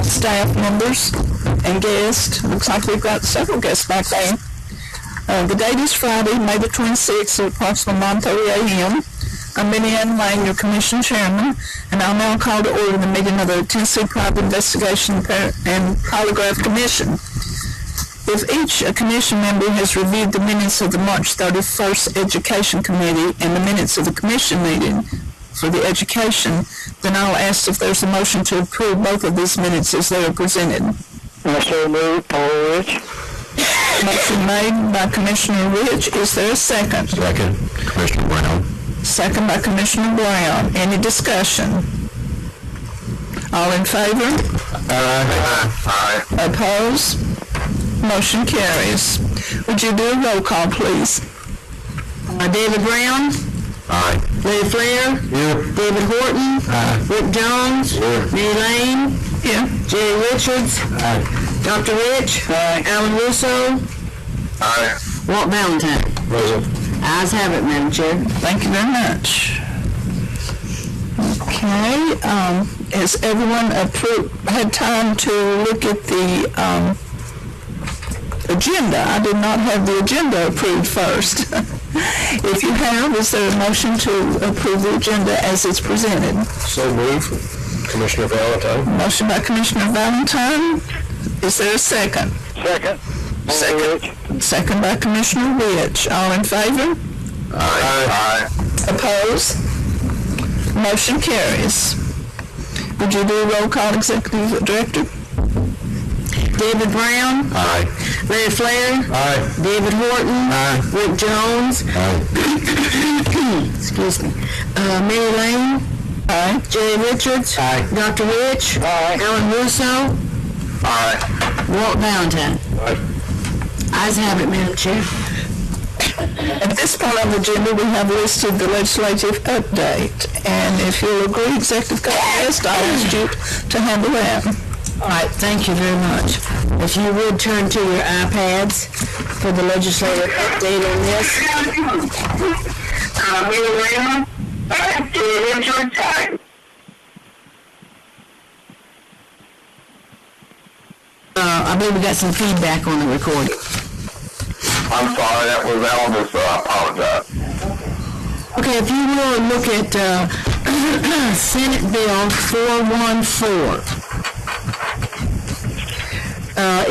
staff members, and guests. Looks like we've got several guests back there. The date is Friday, May the 26th at approximately 9:30 a.m. I'm Benny Ann Lane, your commission chairman, and I'll now call to order the meeting of the Tennessee Private Investigation and Polygraph Commission. If each commission member has reviewed the minutes of the March 31st Education Committee and the minutes of the commission meeting for the education, then I'll ask if there's a motion to approve both of these minutes as they are presented. I so move, Paul Rich. Motion made by Commissioner Rich. Is there a second? Second, Commissioner Brown. Second by Commissioner Brown. Any discussion? All in favor? Aye. Opposed? Motion carries. Would you do a roll call, please? David Brown. Aye. Larry Flair. Here. David Horton. Aye. Rick Jones. Here. Mary Lane. Here. Jerry Richards. Aye. Dr. Rich. Alan Russo. Aye. Walt Valentine. Present. Ayes have it, Madam Chair. Thank you very much. Okay. Has everyone had time to look at the agenda? I did not have the agenda approved first. If you have, is there a motion to approve the agenda as it's presented? So move, Commissioner Valentine. Motion by Commissioner Valentine. Is there a second? Second. Second by Commissioner Rich. All in favor? Aye. Opposed? Motion carries. Would you do a roll call, Executive Director? David Brown. Aye. Larry Flair. Aye. David Horton. Aye. Rick Jones. Aye. Excuse me. Mary Lane. Aye. Jerry Richards. Aye. Dr. Rich. Aye. Alan Russo. Aye. Walt Valentine. Aye. Ayes have it, Madam Chair. At this point on the agenda, we have listed the legislative update. And if you'll agree, Executive Guest, I'll ask you to handle that. All right, thank you very much. If you would turn to your iPads for the legislative update on this. I believe we got some feedback on the recording. I'm sorry, that was Elvis, so I apologize. Okay, if you will look at Senate Bill 414.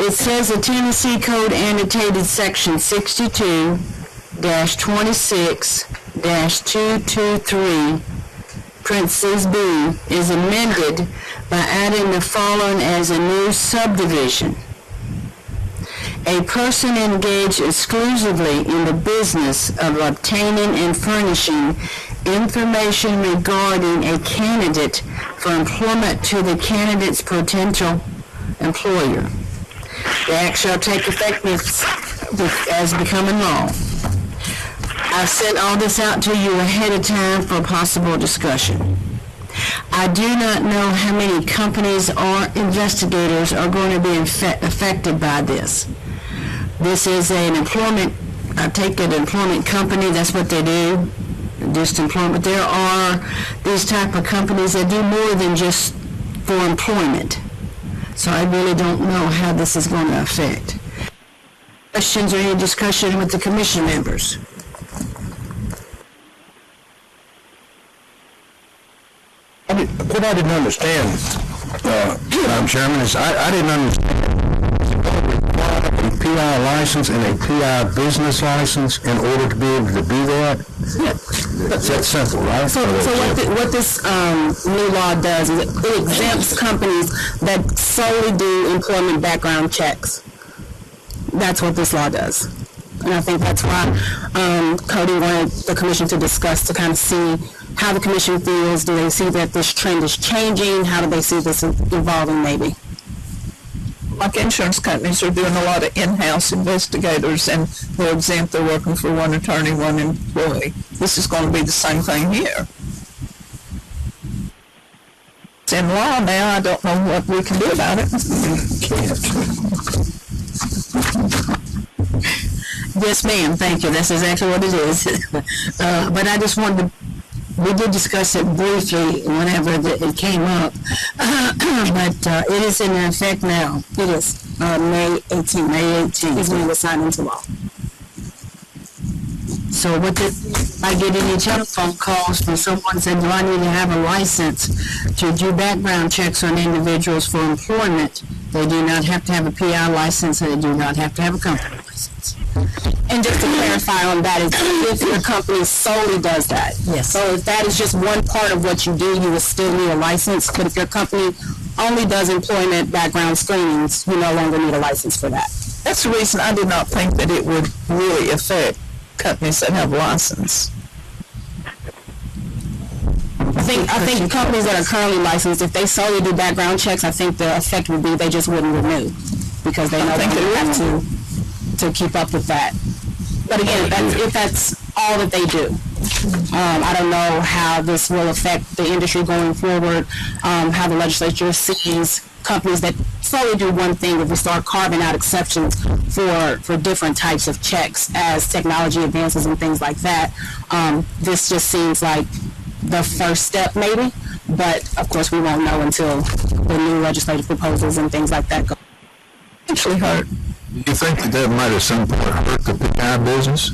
It says the Tennessee Code annotated section 62-26-223, parentheses B, is amended by adding the following as a new subdivision. A person engaged exclusively in the business of obtaining and furnishing information regarding a candidate for employment to the candidate's potential employer. The act shall take effect as becoming law. I've sent all this out to you ahead of time for possible discussion. I do not know how many companies or investigators are going to be affected by this. This is an employment, I take it, employment company, that's what they do, just employment. There are these type of companies that do more than just for employment. So I really don't know how this is going to affect. Questions or any discussion with the commission members? What I didn't understand, Madam Chairman, is I didn't understand a PI license and a PI business license in order to be able to do that. That's that simple, right? So what this new law does is it exempts companies that solely do employment background checks. That's what this law does. And I think that's why Cody wanted the commission to discuss, to kind of see how the commission feels. Do they see that this trend is changing? How do they see this evolving maybe? Like insurance companies are doing a lot of in-house investigators, and they're exempt. They're working for one attorney, one employee. This is going to be the same thing here. It's in law now. I don't know what we can do about it. Yes, ma'am. Thank you. That's exactly what it is. But I just wanted to we did discuss it briefly whenever it came up, but it is in effect now. It is. May 18th. May 18th. Is when it was signed into law. So what did I get any telephone calls from someone saying, do I need to have a license to do background checks on individuals for employment? They do not have to have a PI license, and they do not have to have a company license. And just to clarify on that, is if your company solely does that. Yes. So if that is just one part of what you do, you will still need a license. But if your company only does employment background screenings, you no longer need a license for that. That's the reason I did not think that it would really affect companies that have a license. I think companies that are currently licensed, if they solely do background checks, I think the effect would be they just wouldn't renew because they know they have to keep up with that. But again, if that's all that they do. I don't know how this will affect the industry going forward, how the legislature sees companies that solely do one thing. If we start carving out exceptions for different types of checks as technology advances and things like that, this just seems like the first step maybe, but of course we won't know until the new legislative proposals and things like that go. Actually hurt. Do you think that might at some point hurt the PI business?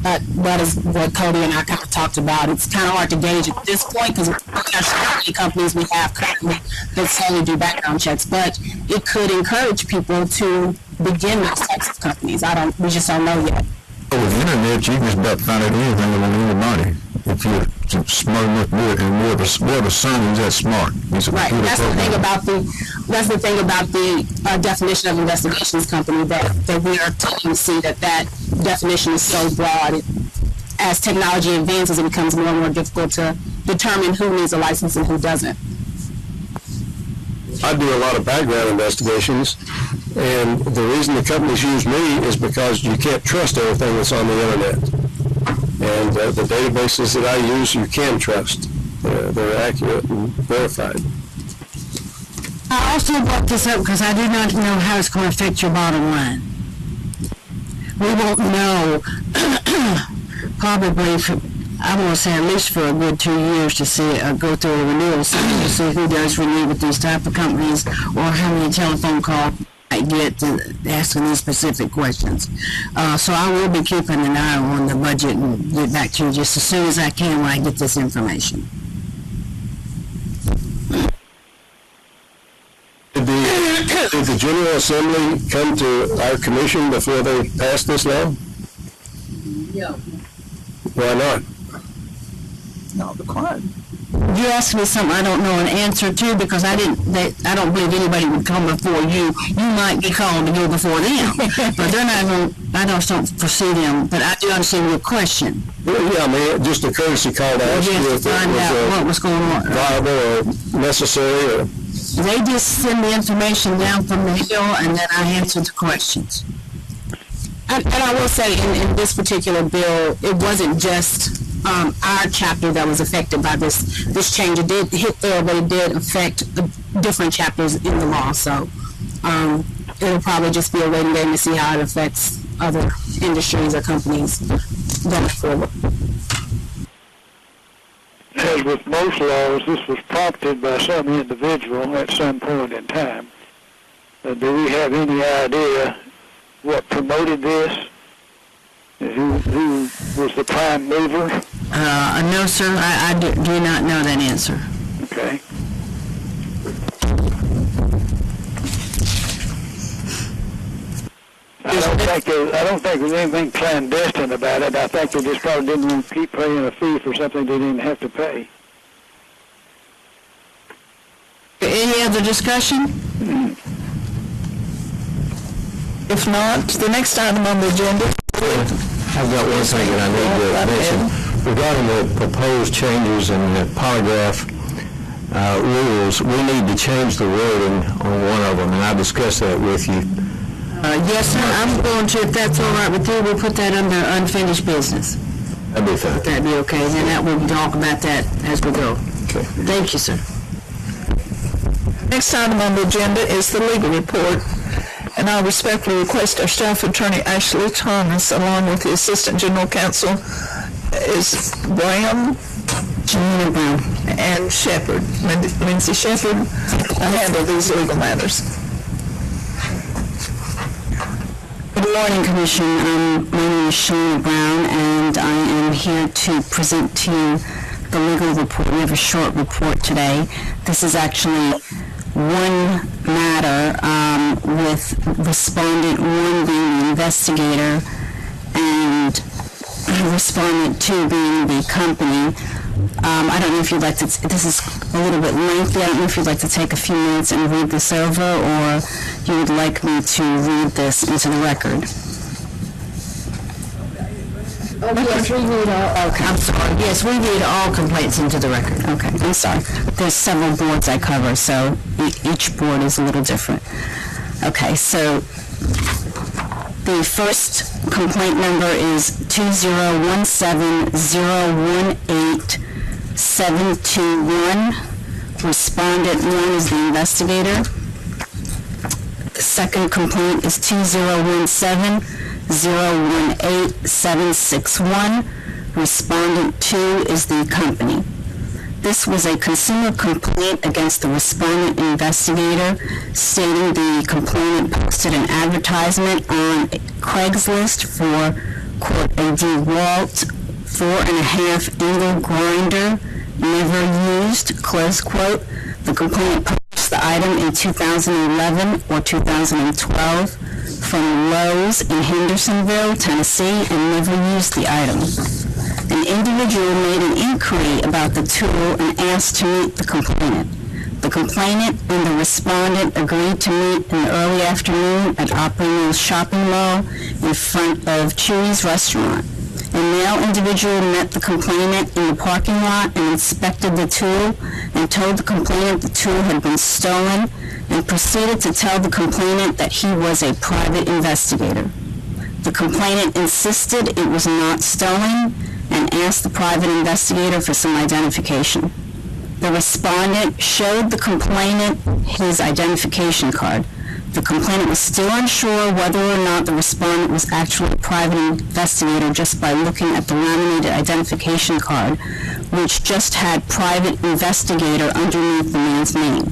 That is what Cody and I kind of talked about. It's kind of hard to gauge at this point because we're not sure how many companies we have currently that solely do background checks, but it could encourage people to begin those types of companies. We just don't know yet. With the internet, you can just about find out anything on anybody. If you're smart enough to do it, and more of a son who's that smart. Right. That's the thing about the definition of investigations company that we are taking to see that definition is so broad. As technology advances, it becomes more and more difficult to determine who needs a license and who doesn't. I do a lot of background investigations, and the reason the companies use me is because you can't trust everything that's on the internet. And the databases that I use, you can trust. They're accurate and verified. I also brought this up because I do not know how it's going to affect your bottom line. We won't know probably I want to say at least for a good 2 years to see go through a renewal cycle to see who does renew with these type of companies or how many telephone calls I get to asking these specific questions. So I will be keeping an eye on the budget and get back to you just as soon as I can when I get this information. Did the General Assembly come to our commission before they passed this law? No. Why not? Not required. You asked me something I don't know an answer to because I don't believe anybody would come before you. You might be called to go before them, but they're not going. I don't foresee them, but I do understand your question. Well, yeah, I mean, just a courtesy call to ask you if find out what was going on, viable or necessary. Or they just send the information down from the hill, and then I answer the questions. And I will say, in this particular bill, it wasn't just our chapter that was affected by this change. It did hit there, but it did affect different chapters in the law. So it'll probably just be a waiting game to see how it affects other industries or companies going forward. As with most laws, this was prompted by some individual at some point in time. Do we have any idea what promoted this? Who was the prime mover? No, sir, I do not know that answer. Okay. I don't think there's anything clandestine about it. I think they just probably didn't want to keep paying a fee for something they didn't have to pay. Any other discussion? If not, the next item on the agenda. I've got one thing that I need to mention. Regarding the proposed changes in the polygraph rules, we need to change the wording on one of them, and I discussed that with you. Yes, sir. I'm going to, if that's all right with you, we'll put that under unfinished business. That'd be fine. That'd be okay. Then that we'll talk about that as we go. Okay. Thank you, sir. Next item on the agenda is the legal report. And I respectfully request our staff attorney, Ashley Thomas, along with the Assistant General Counsel, is Graham, Janina Brown. and Shepherd. Lindsay Shepherd handle these legal matters. Good morning, Commission. My name is Shana Brown, and I am here to present to you the legal report. We have a short report today. This is actually one matter with respondent 1 being the investigator and respondent 2 being the company. I don't know if you'd like to, this is a little bit lengthy. I don't know if you'd like to take a few minutes and read this over, or you would like me to read this into the record. Oh, yes, we read all, okay, I'm sorry. Yes, we read all complaints into the record. Okay, I'm sorry. There's several boards I cover, so each board is a little different. Okay, so the first complaint number is 2017018-721. Respondent 1 is the investigator. The second complaint is 2017018-761. Respondent 2 is the company. This was a consumer complaint against the respondent investigator, stating the complainant posted an advertisement on Craigslist for, quote, a DeWalt 4.5 angle grinder, never used, close quote. The complainant purchased the item in 2011 or 2012 from Lowe's in Hendersonville, Tennessee, and never used the item. An individual made an inquiry about the tool and asked to meet the complainant. The complainant and the respondent agreed to meet in the early afternoon at Opry Mills Shopping Mall in front of Chewy's restaurant. A male individual met the complainant in the parking lot and inspected the tool and told the complainant the tool had been stolen and proceeded to tell the complainant that he was a private investigator. The complainant insisted it was not stolen and asked the private investigator for some identification. The respondent showed the complainant his identification card. The complainant was still unsure whether or not the respondent was actually a private investigator just by looking at the laminated identification card, which just had private investigator underneath the man's name.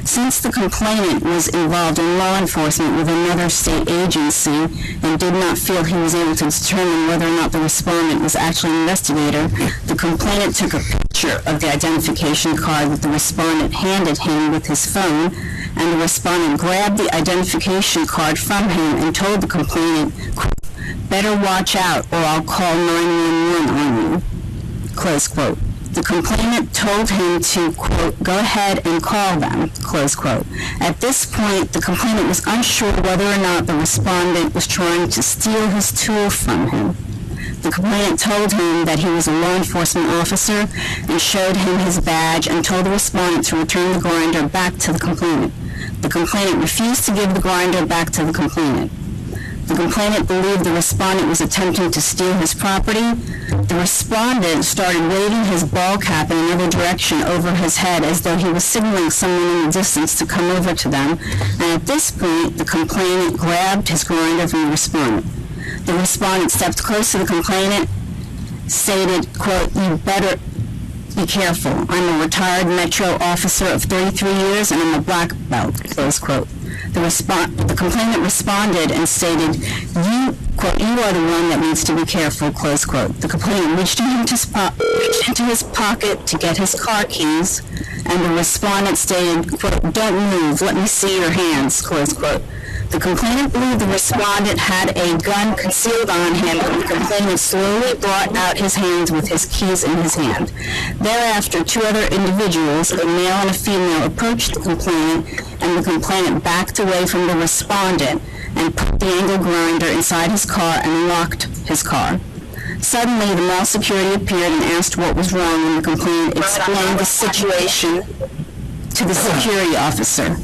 Since the complainant was involved in law enforcement with another state agency and did not feel he was able to determine whether or not the respondent was actually an investigator, the complainant took a picture of the identification card that the respondent handed him with his phone, and the respondent grabbed the identification card from him and told the complainant, "Better watch out or I'll call 911 on you," close quote. The complainant told him to, quote, "Go ahead and call them," close quote. At this point, the complainant was unsure whether or not the respondent was trying to steal his tool from him. The complainant told him that he was a law enforcement officer and showed him his badge and told the respondent to return the grinder back to the complainant. The complainant refused to give the grinder back to the complainant. The complainant believed the respondent was attempting to steal his property. The respondent started waving his ball cap in another direction over his head as though he was signaling someone in the distance to come over to them, and at this point, the complainant grabbed his grinder from the respondent. The respondent stepped close to the complainant, stated, quote, "You better be careful. I'm a retired Metro officer of 33 years and I'm a black belt," close quote. The complainant responded and stated, "You, quote, you are the one that needs to be careful," close quote. The complainant reached into his pocket to get his car keys, and the respondent stated, quote, "Don't move, let me see your hands," close quote. The complainant believed the respondent had a gun concealed on him, and the complainant slowly brought out his hands with his keys in his hand. Thereafter, two other individuals, a male and a female, approached the complainant, and the complainant backed away from the respondent and put the angle grinder inside his car and locked his car. Suddenly, the mall security appeared and asked what was wrong, and the complainant explained the situation to the security officer.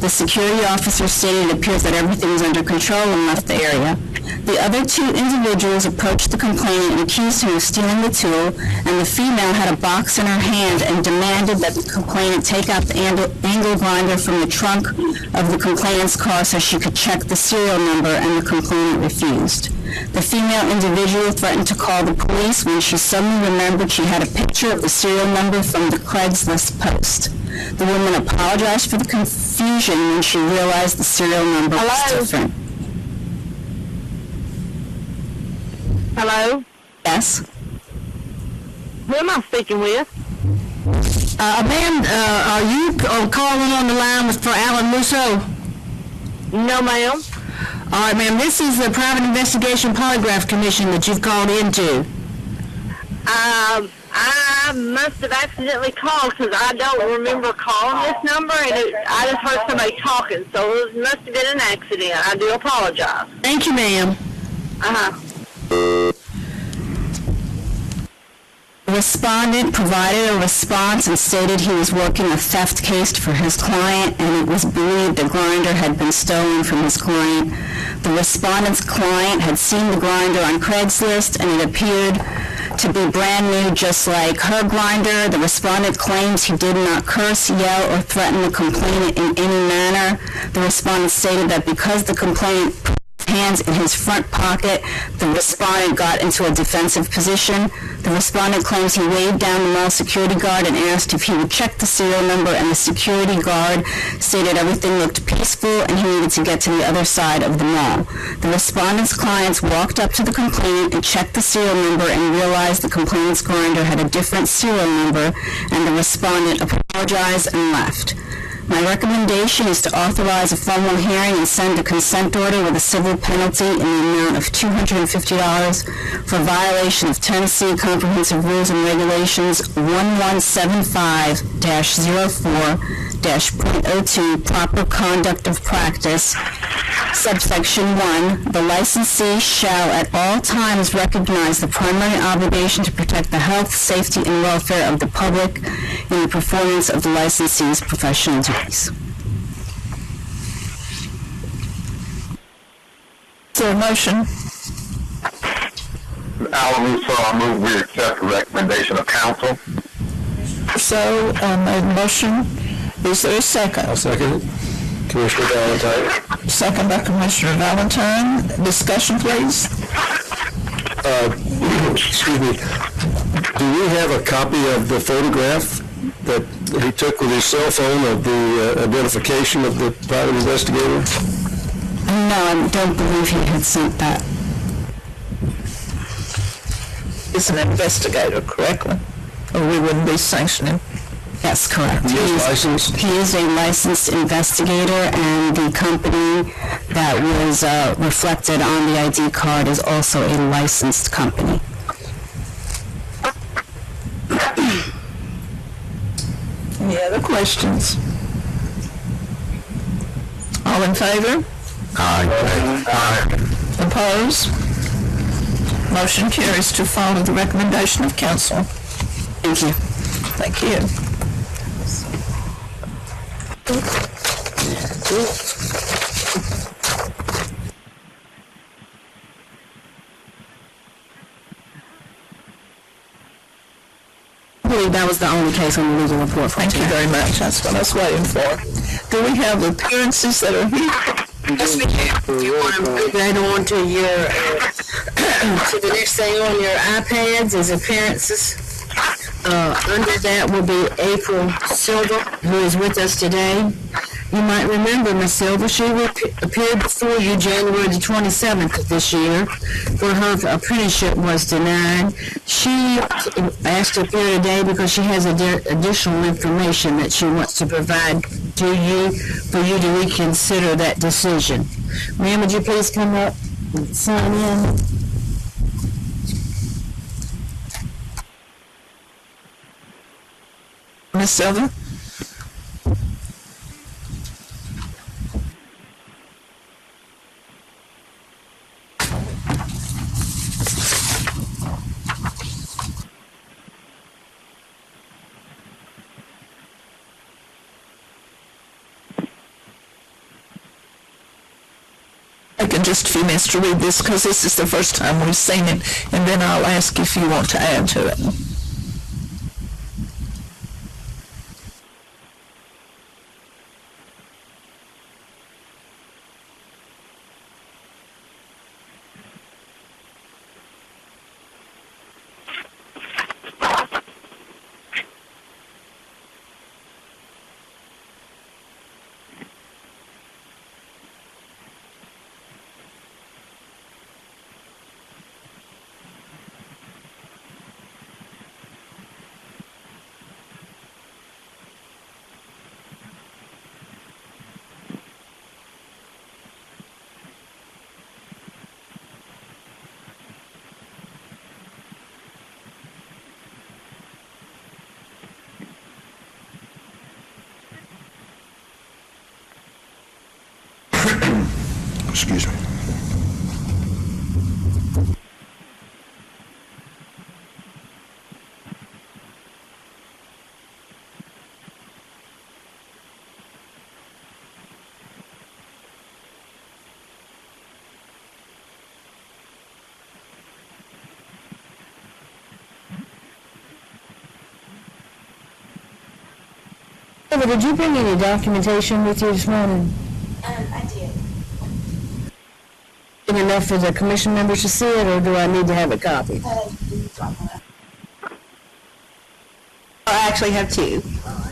The security officer stated it appears that everything is under control and left the area. The other two individuals approached the complainant and accused him of stealing the tool, and the female had a box in her hand and demanded that the complainant take out the angle grinder from the trunk of the complainant's car so she could check the serial number, and the complainant refused. The female individual threatened to call the police when she suddenly remembered she had a picture of the serial number from the Craigslist post. The woman apologized for the confusion when she realized the serial number was different. Hello? Yes? Who am I speaking with? Ma'am, are you calling on the line for Alan Musso? No, ma'am. All right, ma'am, this is the Private Investigation Polygraph Commission that you've called into. I must have accidentally called because I don't remember calling this number, and I just heard somebody talking, so it must have been an accident. I do apologize. Thank you, ma'am. Uh-huh. The respondent provided a response and stated he was working a theft case for his client, and it was believed the grinder had been stolen from his client. The respondent's client had seen the grinder on Craigslist, and it appeared to be brand new, just like her grinder. The respondent claims he did not curse, yell, or threaten the complainant in any manner. The respondent stated that because the complainant put his hands in his front pocket, the respondent got into a defensive position. The respondent claims he waved down the mall security guard and asked if he would check the serial number, and the security guard stated everything looked peaceful and he needed to get to the other side of the mall. The respondent's clients walked up to the complainant and checked the serial number and realized the complainant's grinder had a different serial number, and the respondent apologized and left. My recommendation is to authorize a formal hearing and send a consent order with a civil penalty in the amount of $250 for violation of Tennessee Comprehensive Rules and Regulations 1175-04-.02, proper conduct of practice. Subsection 1, the licensee shall at all times recognize the primary obligation to protect the health, safety, and welfare of the public in the performance of the licensee's professional duties. Is there a motion? Alan Russo, I move we accept the recommendation of council. So, made a motion. Is there a second? I'll second it. Commissioner Valentine. Second by Commissioner Valentine. Discussion, please. Excuse me. Do we have a copy of the photograph that he took with his cell phone of the identification of the private investigator? No, I don't believe he had sent that. Is an investigator, correctly? Or we wouldn't be sanctioning. Yes, correct. He is licensed? He is a licensed investigator, and the company that was reflected on the ID card is also a licensed company. Any other questions? All in favor? Aye. Opposed? Motion carries to follow the recommendation of council. Thank you. Thank you. I believe that was the only case on the legal report for Thank you very much. That's what I was waiting for. Do we have appearances that are here? Yes, we do. You want to move that on to your, to the next thing on your iPads is appearances. Under that will be April Silver, who is with us today. You might remember Miss Silver. She appeared before you January the 27th of this year, where her apprenticeship was denied. She asked to appear today because she has additional information that she wants to provide to you for you to reconsider that decision. Ma'am, would you please come up and sign in? Ms. Silver? taking just a few minutes to read this because this is the first time we've seen it, and then I'll ask if you want to add to it. Excuse me. Eva, did you bring any documentation with you this morning? I did. Enough for the commission members to see it, or do I need to have a copy? I actually have two.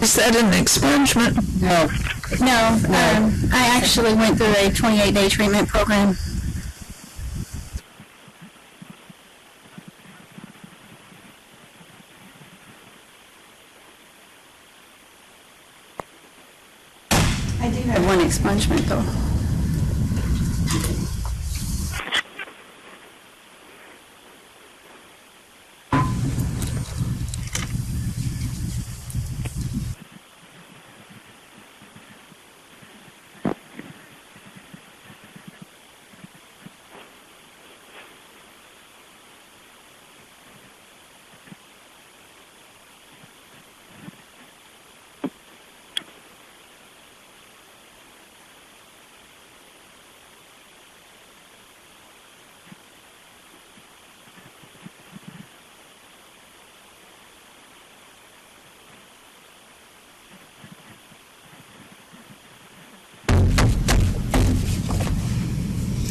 Is that an expungement? No. No, I actually went through a 28-day treatment program. I do have one expungement, though.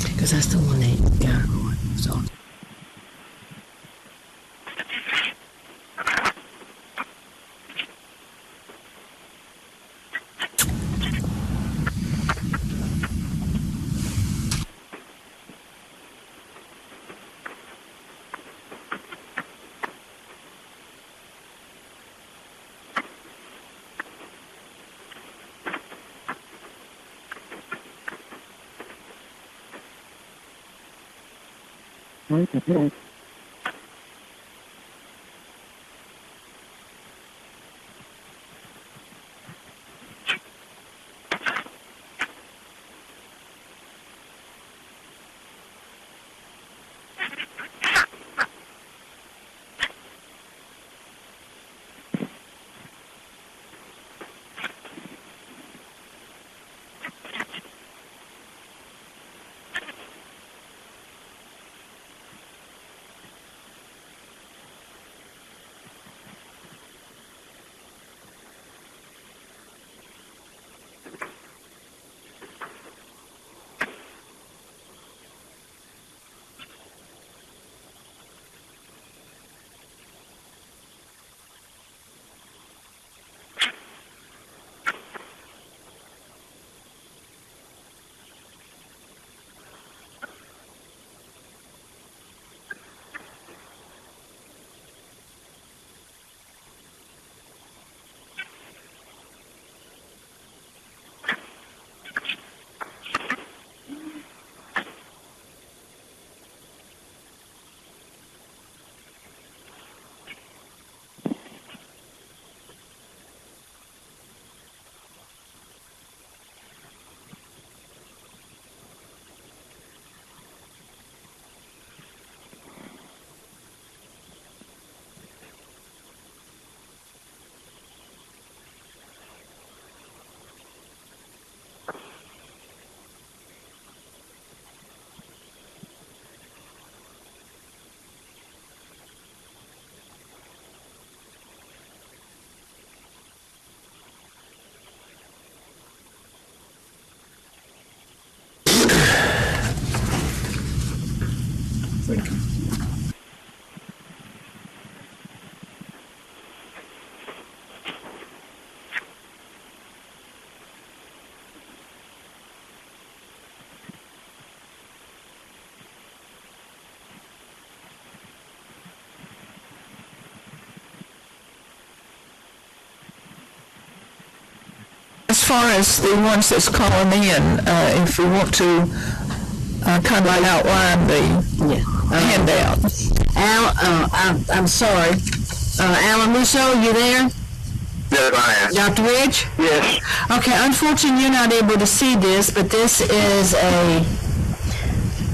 Because that's the one they got on. So. far as the ones that's calling in, if we want to kind of outline the handout. I'm sorry. Alan Russo, you there? Yes, I am. Dr. Ridge? Yes. Okay, unfortunately you're not able to see this, but this is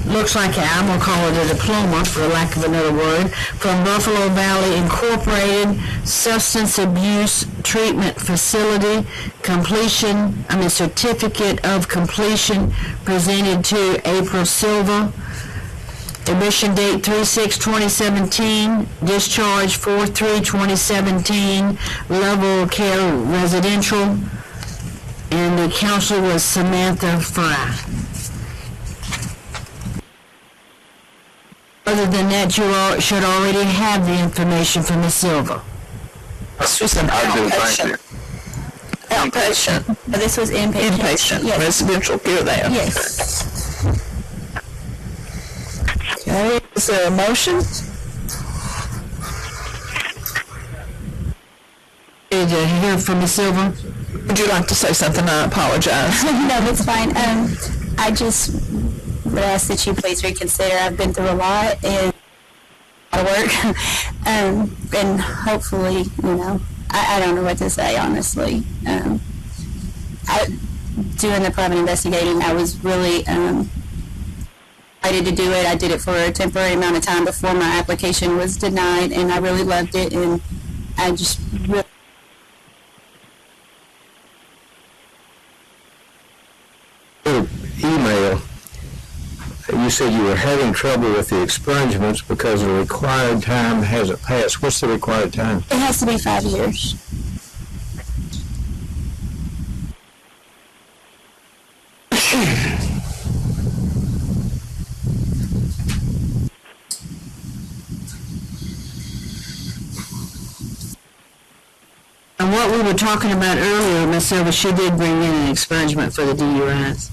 looks like I'm going to call it a diploma, for lack of another word, from Buffalo Valley Incorporated Substance Abuse Treatment Facility certificate of completion, presented to April Silva. Admission date 3/6/2017, discharge 4/3/2017, level care residential, and the counselor was Samantha Fry. Other than that, you all should already have the information from Ms. Silva. This was an outpatient. Outpatient. This was inpatient. Inpatient. Yes. Residential care there. Yes. Okay, is there a motion? Did you hear from Ms. Silva? Would you like to say something? I apologize. No, that's fine. I just would ask that you please reconsider. I've been through a lot and a lot of work. And hopefully, I don't know what to say, honestly. Doing the private investigating, I was really excited to do it. I did it for a temporary amount of time before my application was denied, and I really loved it, and I just really... Email, you said you were having trouble with the expungements because the required time hasn't passed. What's the required time? It has to be 5 years. And what we were talking about earlier, Ms. Silva, she did bring in an expungement for the DUIs.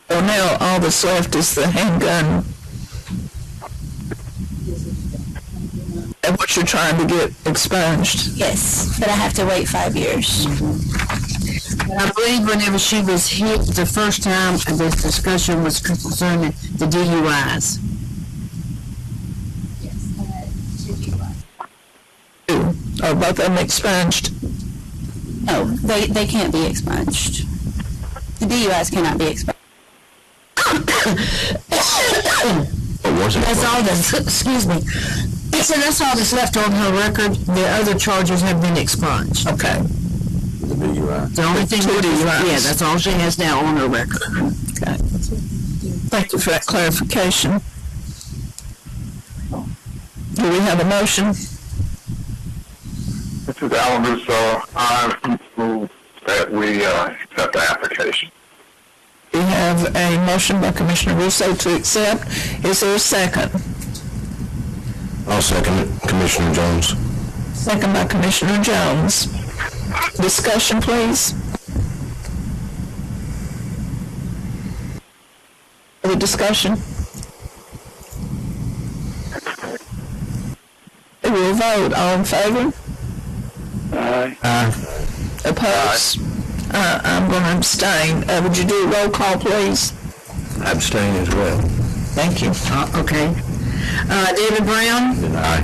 So now all that's left is the handgun. And what you're trying to get expunged. Yes, but I have to wait 5 years. I believe whenever she was here the first time, this discussion was concerning the DUIs. Are both of them expunged? No, they can't be expunged. The DUIs cannot be expunged. That's all that's, excuse me. So that's all that's left on her record. The other charges have been expunged. Okay. The DUI. The only thing, DUIs. yeah, that's all she has now on her record. Okay. Thank you for that clarification. Do we have a motion? This is Alan Russo. I move that we accept the application. We have a motion by Commissioner Russo to accept. Is there a second? I'll second it, Commissioner Jones. Second by Commissioner Jones. Discussion, please. Other discussion? We will vote. All in favor? Aye. Opposed? I'm going to abstain. Would you do a roll call, please? Abstain as well. Thank you. Okay. David Brown? Aye.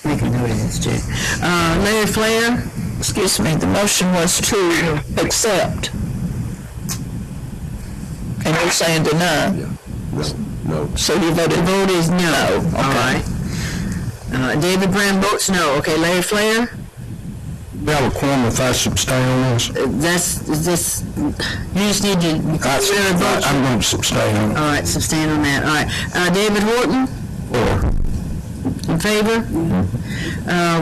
Make a note of this, too. Larry Flair? Excuse me, the motion was to accept. And you're saying deny? No. So you voted? The vote is no. Okay. All right. David Brown votes no. Okay, Larry Flair? You have a quorum if I abstain on this? You just need to... I'm going to abstain on it. All right, sustain on that. All right. David Horton? In favor?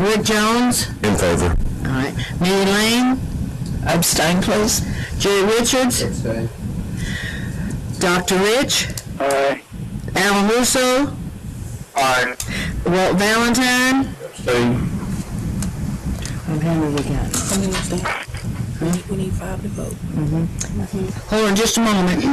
Rick Jones? In favor. All right. Millie Lane? Abstain, please. Jerry Richards? Dr. Rich? Aye. Alan Russo? Aye. Walt Valentine? Abstain. How many we got? We need 5 to vote. Hold on just a moment.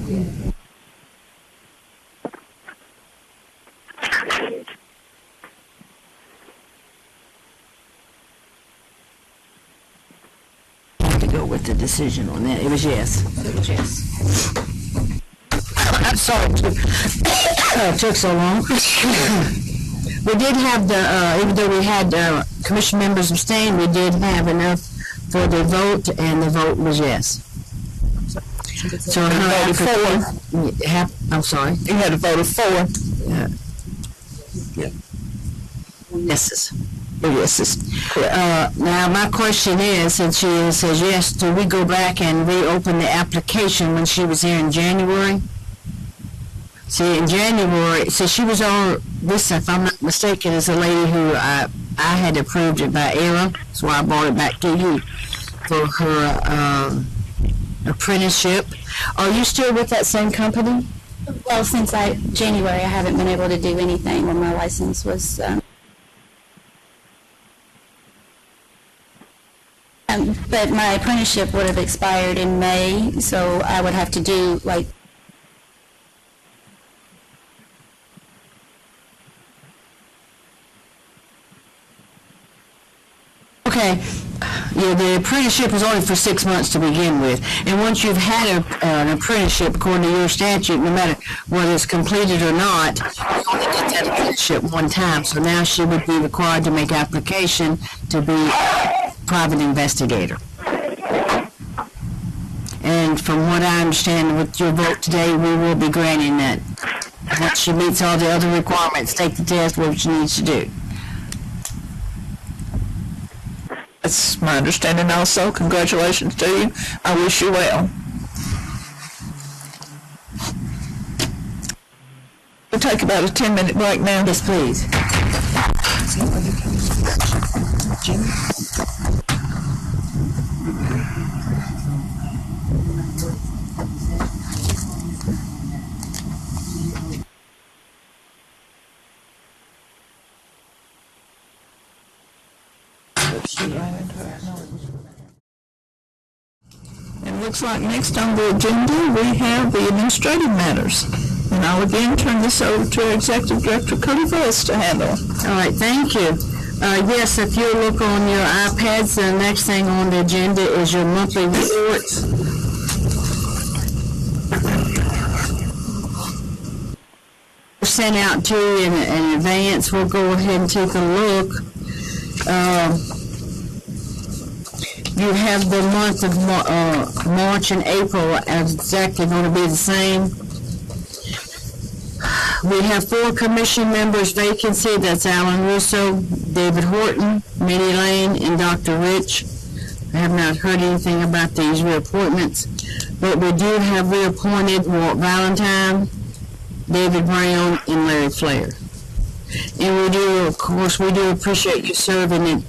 To go with the decision on that. It was yes. It was yes. I'm sorry it took so long. We did have even though we had commission members abstain, we did have enough for the vote, and the vote was yes. So voted for. I'm sorry. You had a vote of 4. Yeses. Yeses. Now, my question is, since she says yes, do we go back and reopen the application when she was here in January? See, in January, so she was on this, if I'm not mistaken, is a lady who I had approved it by error, so I brought it back to you for her apprenticeship. Are you still with that same company? Well, since January, I haven't been able to do anything when my license was. But my apprenticeship would have expired in May, so I would have to do like. Okay. Yeah, the apprenticeship is only for 6 months to begin with. And once you've had an apprenticeship, according to your statute, no matter whether it's completed or not, you only get that apprenticeship one time. So now she would be required to make application to be a private investigator. And from what I understand with your vote today, we will be granting that. Once she meets all the other requirements, take the test, what she needs to do. That's my understanding also. Congratulations to you. I wish you well. We'll take about a 10-minute break now. Yes, please. And it looks like next on the agenda we have the administrative matters. And I'll again turn this over to our Executive Director, Cody Vest, to handle. All right, thank you. Yes, if you look on your iPads, the next thing on the agenda is your monthly reports. Sent out to you in advance. We'll go ahead and take a look. You have the month of March and April as exactly going to be the same. We have 4 commission members vacancy. That's Alan Russo, David Horton, Minnie Lane, and Dr. Rich. I have not heard anything about these reappointments, but we do have reappointed Walt Valentine, David Brown, and Larry Flair. And we do, of course, we do appreciate you serving it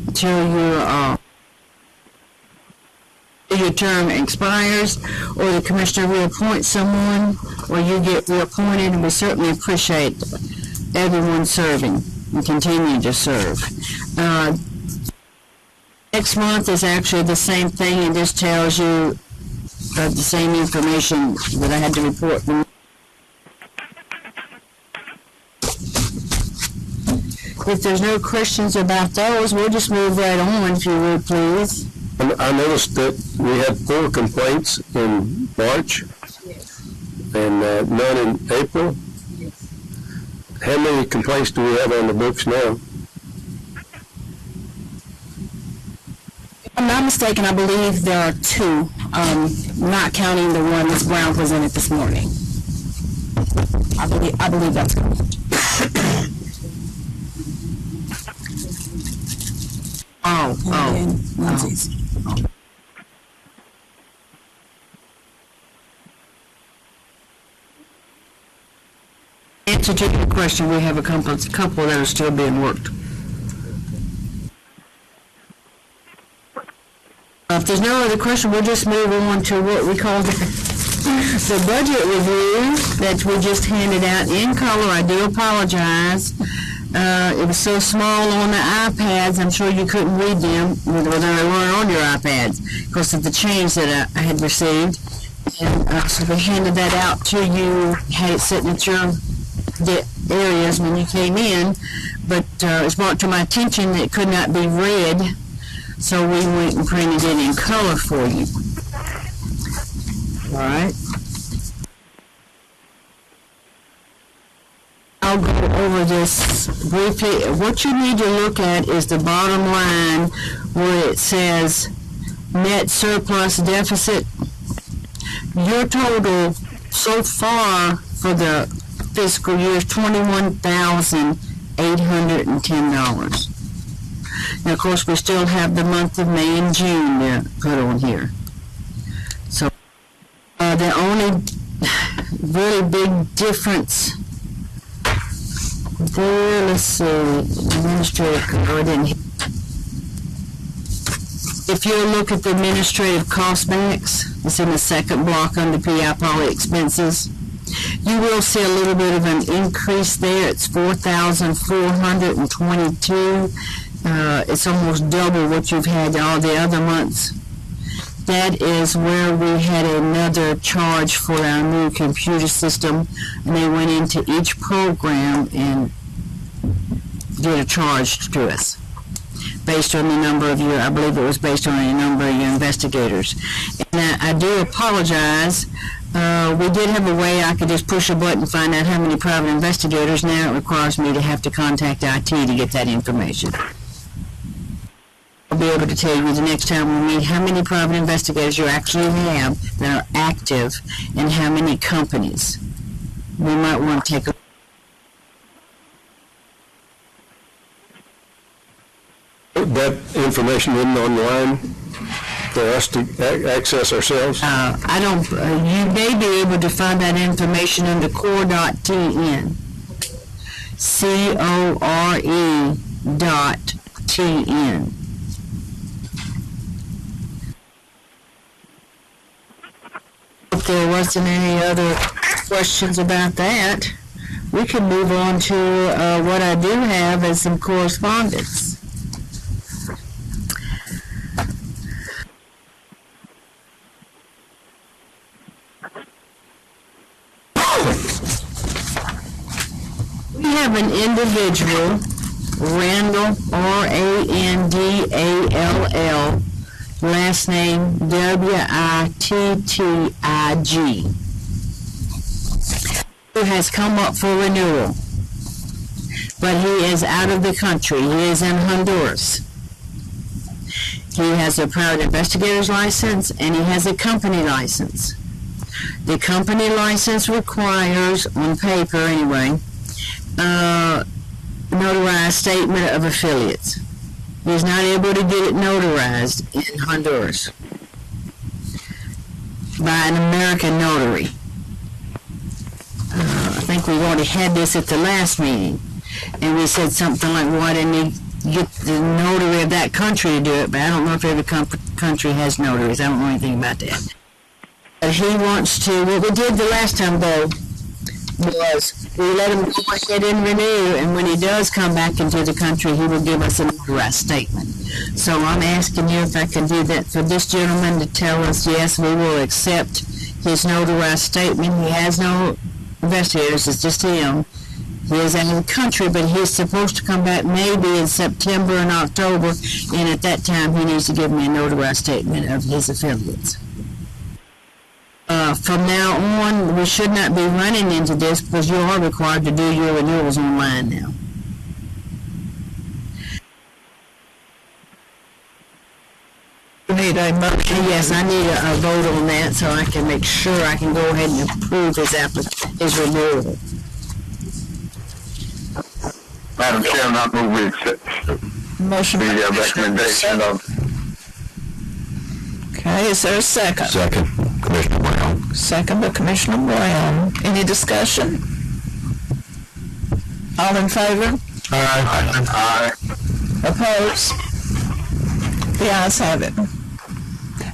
until your term expires, or the commissioner reappoints someone, or you get reappointed, and we certainly appreciate everyone serving and continue to serve. Next month is actually the same thing, and just tells you the same information that I had to report. If there's no questions about those, we'll just move right on, if you would, please. I noticed that we had 4 complaints in March and none in April. How many complaints do we have on the books now? If I'm not mistaken, I believe there are 2, not counting the one Ms. Brown presented this morning. I believe that's correct. Answer to your question, we have a couple that are still being worked. If there's no other question, we'll just move on to what we call the budget review that we just handed out in color. I do apologize. It was so small on the iPads, I'm sure you couldn't read them, whether they weren't on your iPads, because of the change that I had received. And so we handed that out to you, had it sitting at your areas when you came in, but it was brought to my attention that it could not be read, so we went and printed it in color for you. All right. I'll go over this briefly. What you need to look at is the bottom line where it says net surplus deficit. Your total so far for the fiscal year is $21,810. Now, of course, we still have the month of May and June there put on here. So the only really big difference there, let's see, administrative, if you look at the administrative cost max, it's in the second block under PI Poly expenses. You will see a little bit of an increase there. It's $4,422. It's almost double what you've had all the other months. That is where we had another charge for our new computer system, and they went into each program and did a charge to us based on the number of your, I believe it was based on the number of your investigators. And I do apologize. We did have a way I could just push a button and find out how many private investigators. Now it requires me to have to contact IT to get that information. I'll be able to tell you the next time we meet how many private investigators you actually have that are active and how many companies. We might want to take a that information isn't online for us to access ourselves? I don't, you may be able to find that information under core.tn. CORE.TN. If there wasn't any other questions about that, we can move on to what I do have as some correspondence. We have an individual, Randall, R-A-N-D-A-L-L, last name W-I-T-T-I-G, who has come up for renewal, but he is out of the country. He is in Honduras. He has a private investigator's license and he has a company license. The company license requires, on paper anyway, notarized statement of affiliates. He's not able to get it notarized in Honduras by an American notary. I think we already had this at the last meeting, and we said something like, why didn't he get the notary of that country to do it? But I don't know if every country has notaries. I don't know anything about that. But he wants to, what we did the last time, though, was we let him go ahead and renew, and when he does come back into the country, he will give us a notarized statement. So I'm asking you if I can do that for this gentleman to tell us, yes, we will accept his notarized statement. He has no investigators, it's just him. He is out of the country, but he's supposed to come back maybe in September and October, and at that time he needs to give me a notarized statement of his affiliates. From now on, we should not be running into this because you are required to do your renewals online now. You need a motion? Yes, I need a vote on that so I can make sure I can go ahead and approve his renewal. Madam Chairman, I move we accept Motion. the recommendation of. Okay, is there a second? Second, Commissioner Brown. Second by Commissioner Brown. Any discussion? All in favor? Aye. Opposed? The ayes have it.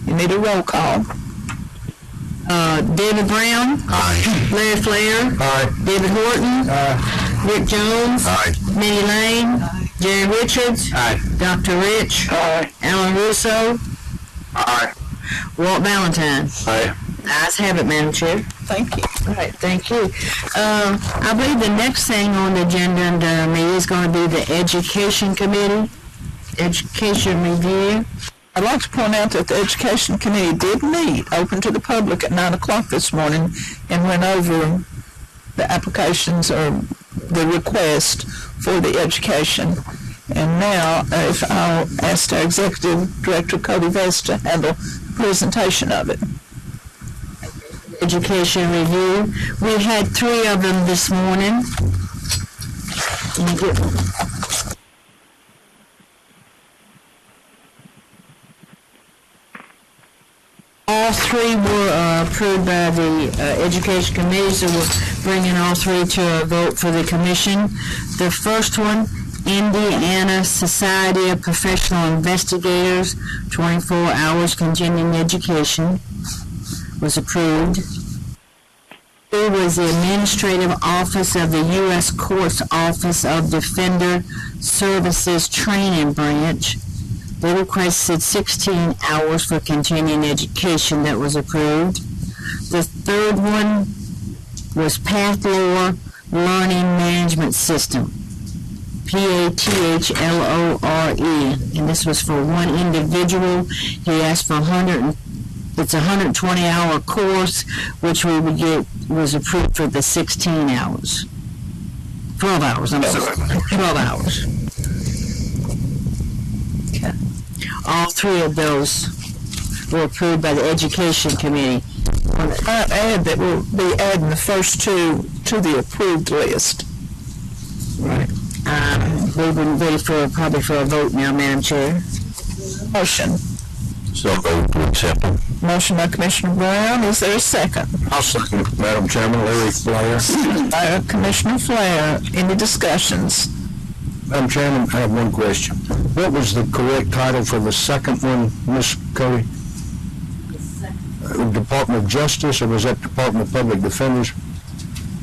You need a roll call. David Brown? Aye. Larry Flair? Aye. David Horton? Rick Jones? Aye. Minnie Lane? Jerry Richards? Aye. Dr. Rich? Aye. Alan Russo? Aye. Walt Valentine? Aye. Ayes have it, Madam Chair. Thank you. All right, thank you. I believe the next thing on the agenda under me is going to be the Education Committee, Education Review. I'd like to point out that the Education Committee did meet, open to the public, at 9 o'clock this morning, and went over the applications or the request for the education. And now, if I'll ask our Executive Director, Cody Vest, to handle the presentation of it. Education Review. We had 3 of them this morning. Let me get one. All 3 were approved by the Education Committee, so we're bringing all 3 to a vote for the Commission. The first one, Indiana Society of Professional Investigators, 24 hours continuing education, was approved. It was the Administrative Office of the U.S. Courts Office of Defender Services Training Branch. They requested 16 hours for continuing education. That was approved. The third one was Pathlore Learning Management System, PATHLORE, and this was for one individual. He asked for it's a 120-hour course, which we would get, was approved for the 16 hours. 12 hours, I'm sorry. 12 hours. Okay. All 3 of those were approved by the Education Committee. I'd add that we'll be adding the first 2 to the approved list. Right. We've been ready probably for a vote now, Madam Chair. Motion. So vote to accept them. Motion by Commissioner Brown. Is there a second? I'll second it, Madam Chairman. Larry Flair. By Commissioner Flair. Any discussions? Madam Chairman, I have one question. What was the correct title for the second one, Ms. Cody? Department of Justice, or was that Department of Public Defenders?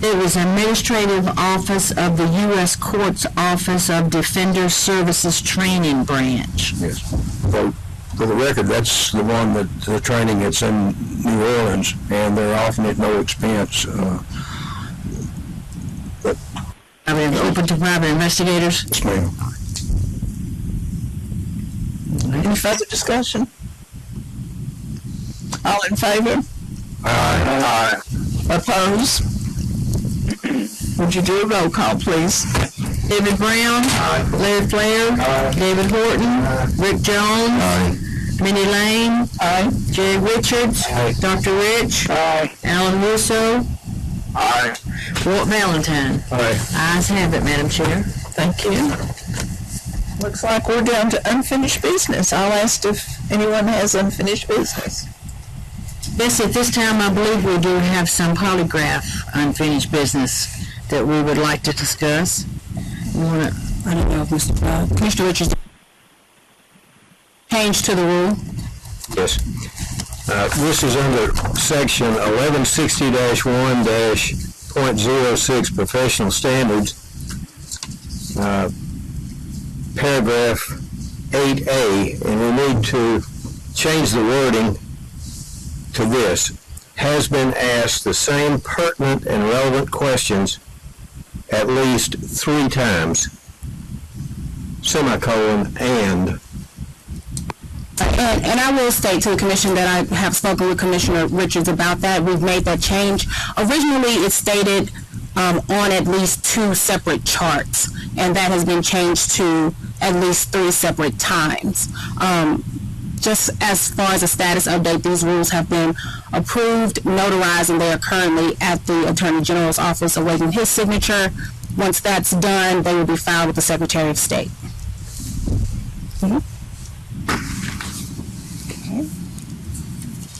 It was Administrative Office of the U.S. Courts Office of Defender Services Training Branch. Yes. Well, for the record, that's the one that the training it's in New Orleans, and they're offering it no expense. But Are we open to private investigators? yes, ma'am. Any further discussion? All in favor? Aye. Opposed? Would you do a roll call, please? David Brown. Aye. Larry Flair. Aye. David Horton. Aye. Rick Jones. Aye. Minnie Lane. Aye. Jay Richards. Aye. Dr. Rich. Aye. Alan Russo. Aye. Walt Valentine. Aye. Ayes have it, Madam Chair. Thank you. Looks like we're down to unfinished business. I'll ask if anyone has unfinished business. Yes, at this time, I believe we do have some polygraph unfinished business that we would like to discuss. I don't know if Mr. Richards change to the rule. Yes. This is under section 1160-1-.06 professional standards, paragraph 8A, and we need to change the wording to this: has been asked the same pertinent and relevant questions at least 3 times, semicolon, and. And I will state to the Commission that I have spoken with Commissioner Richards about that. We've made that change. Originally, it stated on at least 2 separate charts, and that has been changed to at least 3 separate times. Just as far as a status update, these rules have been approved, notarized, and they are currently at the Attorney General's office awaiting his signature. Once that's done, they will be filed with the Secretary of State. Okay.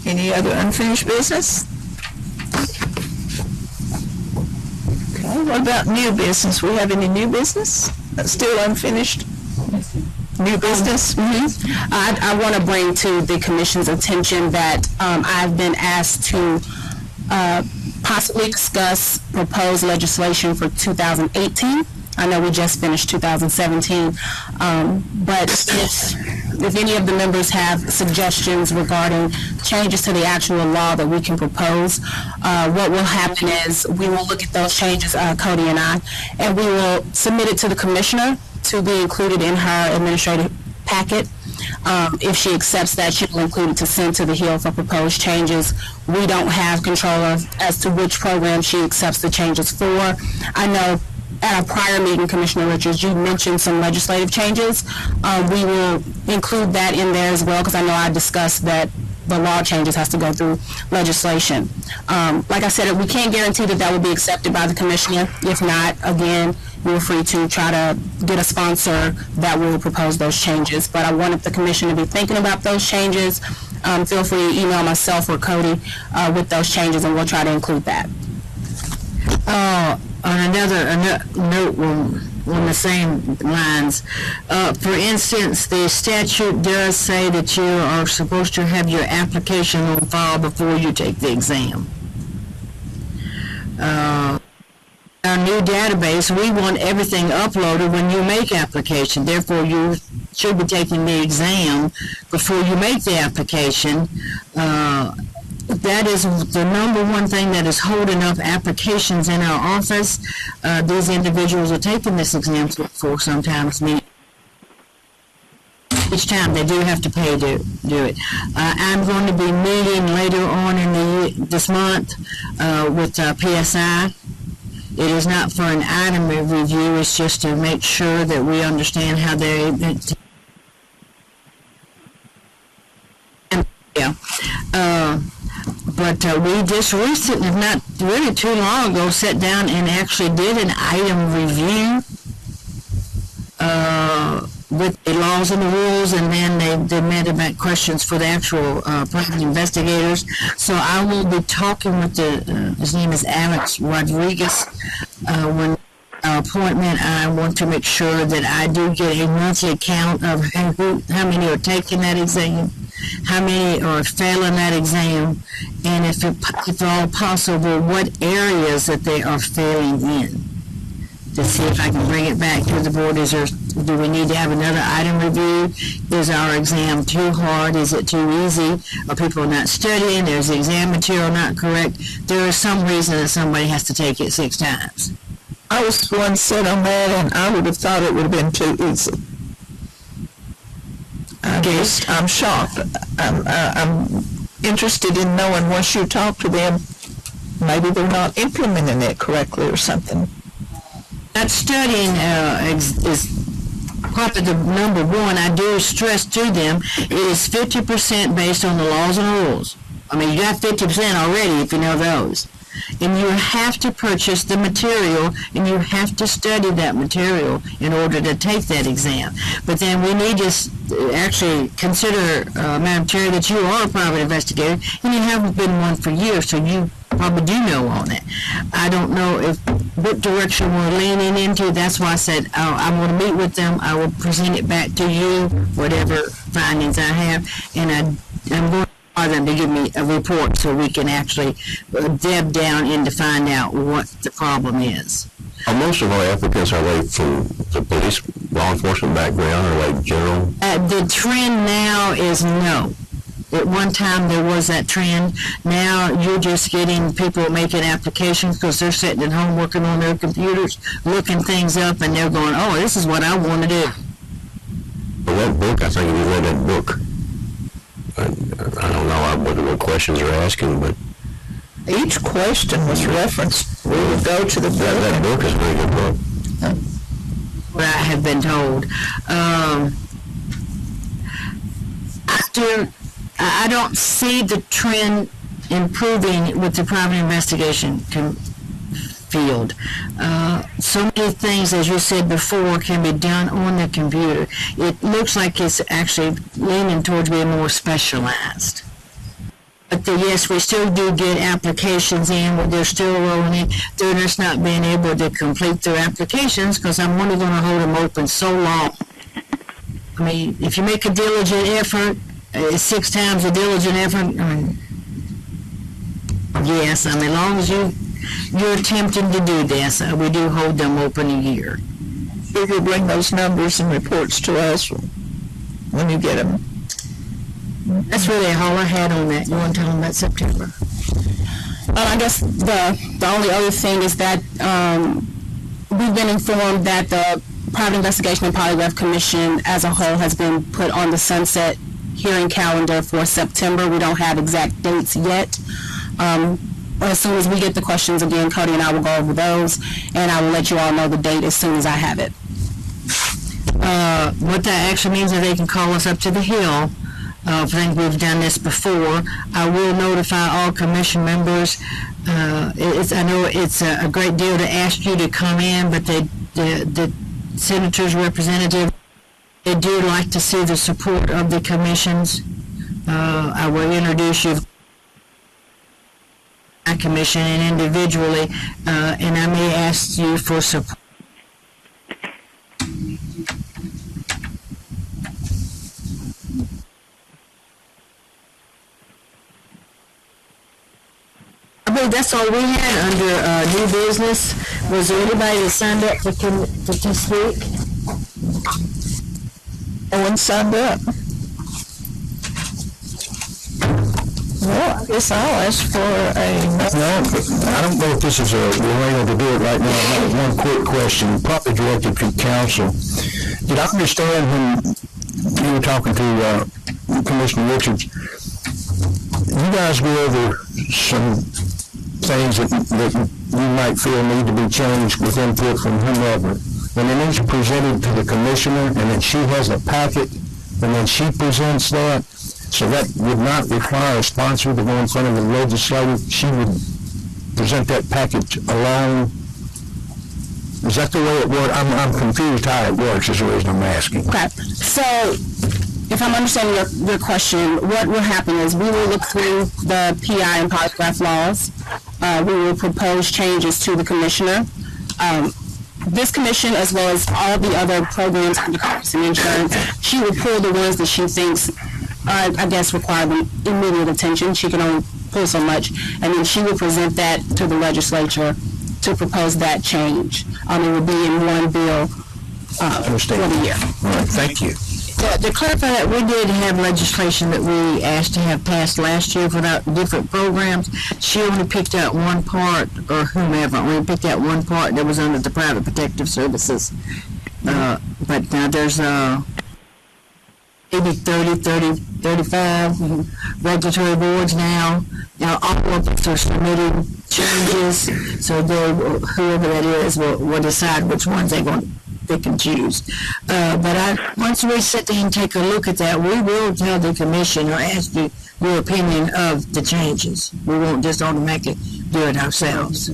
Any other unfinished business? Okay, what about new business? We have any new business that's still unfinished? New business? I want to bring to the Commission's attention that I've been asked to possibly discuss proposed legislation for 2018. I know we just finished 2017, but if any of the members have suggestions regarding changes to the actual law that we can propose, what will happen is we will look at those changes, Cody and I, and we will submit it to the commissioner to be included in her administrative packet. If she accepts that, she will include it to send to the Hill for proposed changes. We don't have control as to which program she accepts the changes for. I know at a prior meeting, Commissioner Richards, you mentioned some legislative changes. We will include that in there as well, because I know I discussed that the law changes has to go through legislation. Like I said, we can't guarantee that will be accepted by the commissioner. If not, again, you're free to try to get a sponsor that will propose those changes. But I wanted the commission to be thinking about those changes. Feel free to email myself or Cody with those changes, and we'll try to include that. On another note on the same lines, for instance, the statute does say that you are supposed to have your application on file before you take the exam. Our new database, we want everything uploaded when you make application. Therefore, you should be taking the exam before you make the application. That is the number one thing that is holding up applications in our office. These individuals are taking this exam for sometimes each time they do have to pay to do it. I'm going to be meeting later on in this month with PSI. It is not for an item review, it's just to make sure that we understand how they... But we just recently, not really too long ago, sat down and actually did an item review with the laws and the rules, and then they demanded back questions for the actual private investigators. So I will be talking with his name is Alex Rodriguez. When our appointment, I want to make sure that I do get a monthly count of how many are taking that exam, how many are failing that exam, and if at all possible, what areas that they are failing in, to see if I can bring it back to the board. Do we need to have another item review? Is our exam too hard? Is it too easy? Are people not studying? Is the exam material not correct? There is some reason that somebody has to take it 6 times. I was one set on that, and I would have thought it would have been too easy. I'm shocked. I'm interested in knowing, once you talk to them, maybe they're not implementing it correctly or something. That studying is probably the number one. I do stress to them, it is 50% based on the laws and rules. I mean, you got 50% already if you know those. And you have to purchase the material, and you have to study that material in order to take that exam. But then we need to actually consider, Madam Chair, that you are a private investigator, and you haven't been one for years, so you probably do know on it. I don't know what direction we're leaning into. That's why I said I'm going to meet with them. I will present it back to you, whatever findings I have, and I'm going for them to give me a report so we can actually deb down in to find out what the problem is. Most of our applicants, are they from the police, law enforcement background, or like general? The trend now is no. At one time there was that trend. Now you're just getting people making applications because they're sitting at home working on their computers, looking things up, and they're going, oh, this is what I want to do. Well, that book, I think if you read that book, I don't know what questions are asking, but each question was referenced. We would go to the book. That book is a very good book. What I have been told. I don't see the trend improving with the private investigation field. So many things, as you said before, can be done on the computer. It looks like it's actually leaning towards being more specialized. But yes, we still do get applications in, but they're still rolling in. They're just not being able to complete their applications because I'm only going to hold them open so long. I mean, if you make a diligent effort, 6 times a diligent effort, yes, as long as you're attempting to do this, we do hold them open a year. If you bring those numbers and reports to us, when you get them. That's really all I had on that. You want to tell them about September? I guess the only other thing is that we've been informed that the Private Investigation and Polygraph Commission as a whole has been put on the sunset hearing calendar for September. We don't have exact dates yet. As soon as we get the questions again, Cody and I will go over those, and I will let you all know the date as soon as I have it. What that actually means is they can call us up to the Hill. I think we've done this before. I will notify all commission members. I know it's a great deal to ask you to come in, but the senator's representative, they do like to see the support of the commissions. I will introduce you to my commission and individually, and I may ask you for support. I believe that's all we had under new business. Was there anybody that signed up to speak? No one signed up. Well, I guess I'll ask for a... No, I don't know if this is we're able to do it right now. I have one quick question, probably directed to council. Did I understand when you were talking to Commissioner Richards, you guys go over some things that you might feel need to be changed with input from whomever, and then it's presented to the commissioner, and then she has a packet, and then she presents that, so that would not require a sponsor to go in front of the legislature. She would present that package alone. Is that the way it works? I'm confused how it works is the reason I'm asking. Okay, so if I'm understanding your question, what will happen is we will look through the PI and polygraph laws. We will propose changes to the commissioner. This commission, as well as all the other programs under Congress and insurance, she will pull the ones that she thinks, I guess, require immediate attention. She can only pull so much, and then she will present that to the legislature to propose that change. It will be in one bill for the year. All right, thank you. To clarify that, we did have legislation that we asked to have passed last year for different programs. She only picked out one part, or whomever, only picked out one part that was under the Private Protective Services. But now there's maybe 35 regulatory boards now. Now all of us are submitting changes, so whoever that is will decide which ones they're going to pick and choose. But once we sit there and take a look at that, we will tell the commission or ask you your opinion of the changes. We won't just automatically do it ourselves.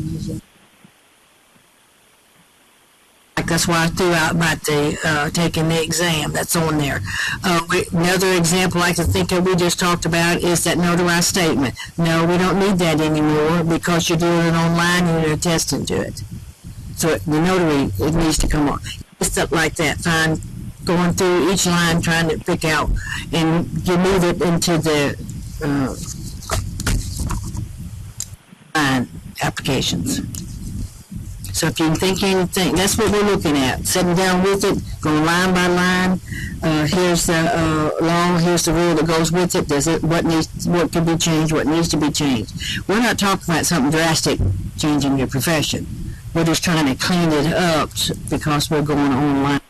That's why I threw out about the taking the exam. That's on there. Another example I can think of we just talked about is that notarized statement. No, we don't need that anymore because you're doing it online and you're attesting to it. So the notary, it needs to come on. Stuff like that, fine. Going through each line, trying to pick out, and you move it into the line applications. So if you think anything, that's what we're looking at. Sitting down with it, going line by line. Here's the law. Here's the rule that goes with it. What can be changed? What needs to be changed? We're not talking about something drastic, changing your profession. We're just trying to clean it up because we're going online.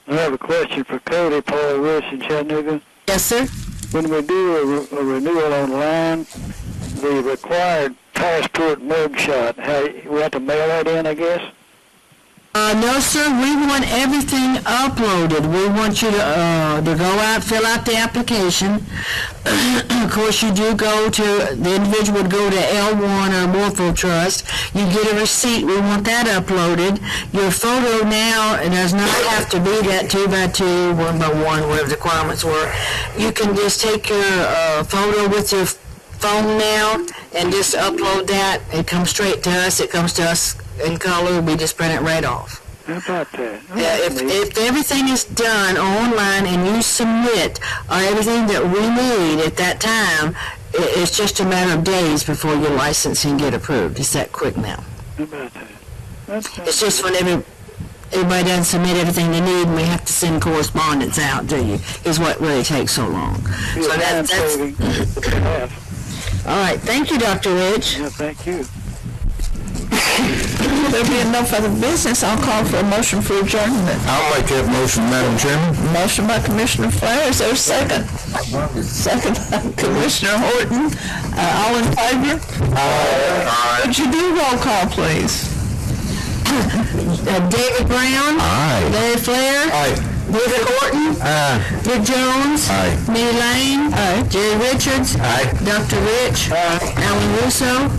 I have a question for Cody, Paul, Rush, and Chattanooga. Yes, sir. When we do a renewal online, the required passport mugshot, we have to mail that in, I guess? No, sir. We want everything uploaded. We want you to go out, fill out the application. Of course, you do go to, the individual would go to L1 or Morpho Trust. You get a receipt. We want that uploaded. Your photo now, it does not have to be that 2x2, 1x1, whatever the requirements were. You can just take your photo with your phone now and just upload that. It comes straight to us. It comes to us in color. We just print it right off. How about that? Yeah, if everything is done online and you submit everything that we need at that time, it's just a matter of days before your license can get approved. It's that quick now. How about that? It's just whenever everybody doesn't submit everything they need, and we have to send correspondence out to you, is what really takes so long. So that's all right. Thank you, Dr. Rich. Yeah, thank you. There'll be enough other business. I'll call for a motion for adjournment. I'll make that motion, Madam Chairman. Motion by Commissioner Flair. Is there a second? Second by Commissioner Horton. All in favor? Aye. Would you do roll call, please? David Brown. Aye. Larry Flair. Aye. David Horton. Aye. Rick Jones. Aye. Minnie Lane. Aye. Jerry Richards. Aye. Dr. Rich. Alan Russo.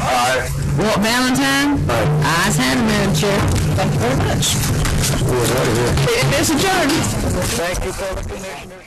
Aye. Walt Valentine. Ayes have it, Madam Chair. Thank you very much. It is adjourned. Thank you, fellow commissioners.